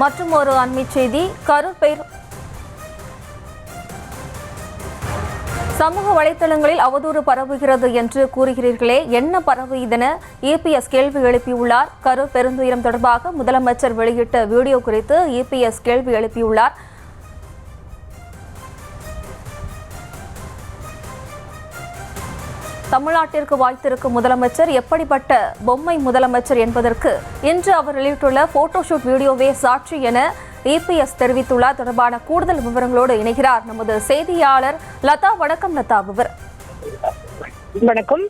மற்றும் ஒரு அண்மைச் செய்தி, கரூர் சமூக வலைதளங்களில் அவதூறு பரவுகிறது என்று கூறுகிறீர்களே, என்ன பரவுவதென இபிஎஸ் கேள்வி எழுப்பியுள்ளார். கரூர் பெருந்துயரம் தொடர்பாக முதலமைச்சர் வெளியிட்ட வீடியோ குறித்து இபிஎஸ் கேள்வி எழுப்பியுள்ளார். தமிழ்நாட்டிற்கு வாய்த்திருக்கும் முதலமைச்சர் எப்படிப்பட்ட பொம்மை முதலமைச்சர் என்பதற்கு இன்று அவர் வெளியிட்டுள்ள போட்டோஷூட் வீடியோவே சாட்சி என இபிஎஸ் தெரிவித்துள்ளார். தொடர்பான கூடுதல் விவரங்களோடு இணைகிறார் நமது செய்தியாளர் லதா. வணக்கம் லதா. வணக்கம்.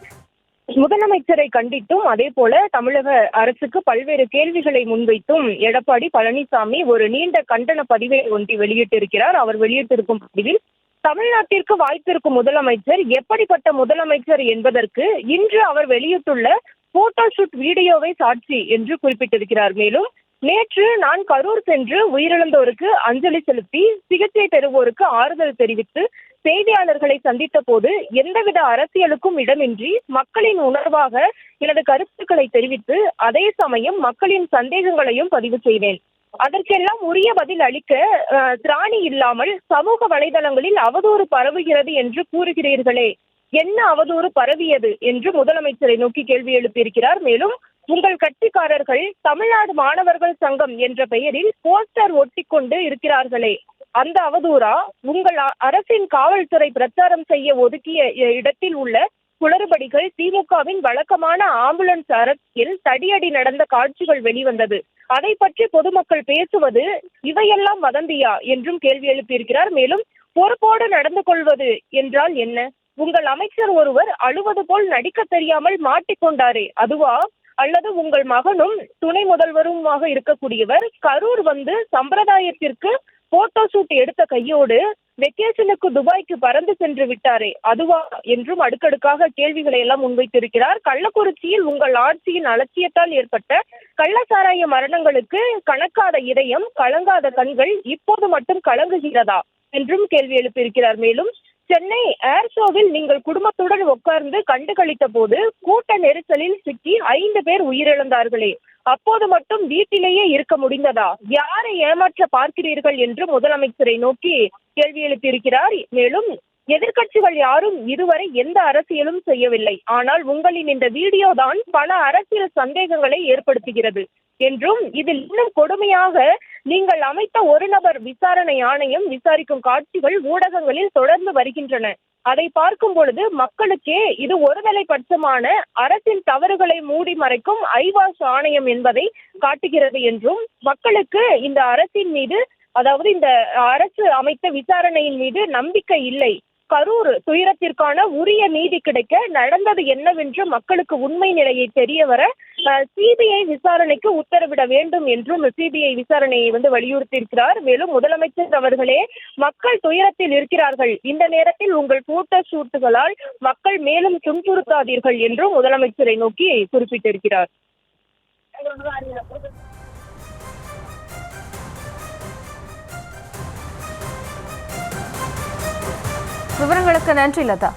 முதலமைச்சரை கண்டித்தும் அதே போல தமிழக அரசுக்கு பல்வேறு கேள்விகளை முன்வைத்தும் எடப்பாடி பழனிசாமி ஒரு நீண்ட கண்டன பதிவை ஒன்றை வெளியிட்டிருக்கிறார். அவர் வெளியிட்டிருக்கும் பதிவில் தமிழ்நாட்டிற்கு வாய்ப்பிருக்கும் முதலமைச்சர் எப்படிப்பட்ட முதலமைச்சர் என்பதற்கு இன்று அவர் வெளியிட்டுள்ள போட்டோஷூட் வீடியோவை சாட்சி என்று குறிப்பிட்டிருக்கிறார். மேலும் நேற்று நான் கரூர் சென்று உயிரிழந்தோருக்கு அஞ்சலி செலுத்தி சிகிச்சை பெறுவோருக்கு ஆறுதல் தெரிவித்து செய்தியாளர்களை சந்தித்த போது எந்தவித அரசியலுக்கும் இடமின்றி மக்களின் உணர்வாக எனது கருத்துக்களை தெரிவித்து அதே சமயம் மக்களின் சந்தேகங்களையும் பதிவு செய்தேன். அதற்கெல்லாம் உரிய பதில் அளிக்க திராணி இல்லாமல் சமூக வலைதளங்களில் அவதூறு பரவுகிறது என்று கூறுகிறீர்களே, என்ன அவதூறு பரவியது என்று முதலமைச்சரை நோக்கி கேள்வி எழுப்பியிருக்கிறார். மேலும் உங்கள் கட்சிக்காரர்கள் தமிழ்நாடு மாணவர்கள் சங்கம் என்ற பெயரில் போஸ்டர் ஒட்டிக்கொண்டு இருக்கிறார்களே, அந்த அவதூறா? உங்கள் அரசின் காவல்துறை பிரச்சாரம் செய்ய ஒதுக்கிய இடத்தில் உள்ள குளறுபடிகள், திமுகவின் வழக்கமான ஆம்புலன்ஸ் அரசியல் தடியடி நடந்த காட்சிகள் வெளிவந்தது, அதை பற்றி பொதுமக்கள் பேசுவது, இவையெல்லாம் வதந்தியா என்றும் கேள்வி எழுப்பியிருக்கிறார். மேலும் பொறுப்போடு நடந்து கொள்வது என்றால் என்ன? உங்கள் அமைச்சர் ஒருவர் அழுவது போல் நடிக்க தெரியாமல் மாட்டிக்கொண்டாரே, அதுவா? அல்லது உங்கள் மகனும் துணை முதல்வருமாக இருக்கக்கூடியவர் கரூர் வந்து சம்பிரதாயத்திற்கு போட்டோ ஷூட் எடுத்த கையோடு வெக்கேஷனுக்கு துபாய்க்கு பறந்து சென்று விட்டாரே, அதுவா என்றும் அடுக்கடுக்காக கேள்விகளை எல்லாம் முன்வைத்திருக்கிறார். கள்ளக்குறிச்சியில் உங்கள் ஆட்சியின் அலட்சியத்தால் ஏற்பட்ட கள்ளச்சாராய மரணங்களுக்கு கணக்காத இதயம், கலங்காத கண்கள் இப்போது மட்டும் கலங்குகிறதா என்றும் கேள்வி எழுப்பியிருக்கிறார். மேலும் சென்னை ஏர் ஷோவில் நீங்கள் குடும்பத்துடன் உட்கார்ந்து கண்டுகளித்த போது கூட்ட நெரிசலில் சிக்கி 5 பேர் உயிரிழந்தார்களே, அப்போது மட்டும் வீட்டிலேயே இருக்க முடிந்ததா? யாரை ஏமாற்ற பார்க்கிறீர்கள் என்று முதலமைச்சரை நோக்கி கேள்வி எழுப்பியிருக்கிறார். மேலும் எதிர்க்கட்சிகள் யாரும் இதுவரை எந்த அரசியலும் செய்யவில்லை, ஆனால் உங்களின் இந்த வீடியோ தான் பல அரசியல் சந்தேகங்களை ஏற்படுத்துகிறது என்றும், இதில் இன்னும் கொடுமையாக நீங்கள் அமைத்த ஒரு நபர் விசாரணை ஆணையம் விசாரிக்கும் காட்சிகள் ஊடகங்களில் தொடர்ந்து வருகின்றன. அதை பார்க்கும் பொழுது மக்களுக்கே இது ஒருதலை பட்சமான அரசின் தவறுகளை மூடி மறைக்கும் ஐவாஸ் ஆணையம் என்பதை காட்டுகிறது என்றும், மக்களுக்கு இந்த அரசின் மீது, அதாவது இந்த அரசு அமைத்த விசாரணையின் மீது நம்பிக்கை இல்லை, கரூர் துயரத்திற்கான உரிய நீதி கிடைக்க நடந்தது என்னவென்று மக்களுக்கு உண்மை நிலையை தெரிய வர சிபிஐ விசாரணைக்கு உத்தரவிட வேண்டும் என்றும் சிபிஐ விசாரணையை வலியுறுத்தியிருக்கிறார். மேலும் முதலமைச்சர் அவர்களே, மக்கள் துயரத்தில் இருக்கிறார்கள், இந்த நேரத்தில் உங்கள் போட்டோ ஷூட்டுகளால் மக்கள் மேலும் துன்புறுத்தாதீர்கள் என்றும் முதலமைச்சரை நோக்கி குறிப்பிட்டிருக்கிறார். விவரங்களுக்கு நன்றி லதா.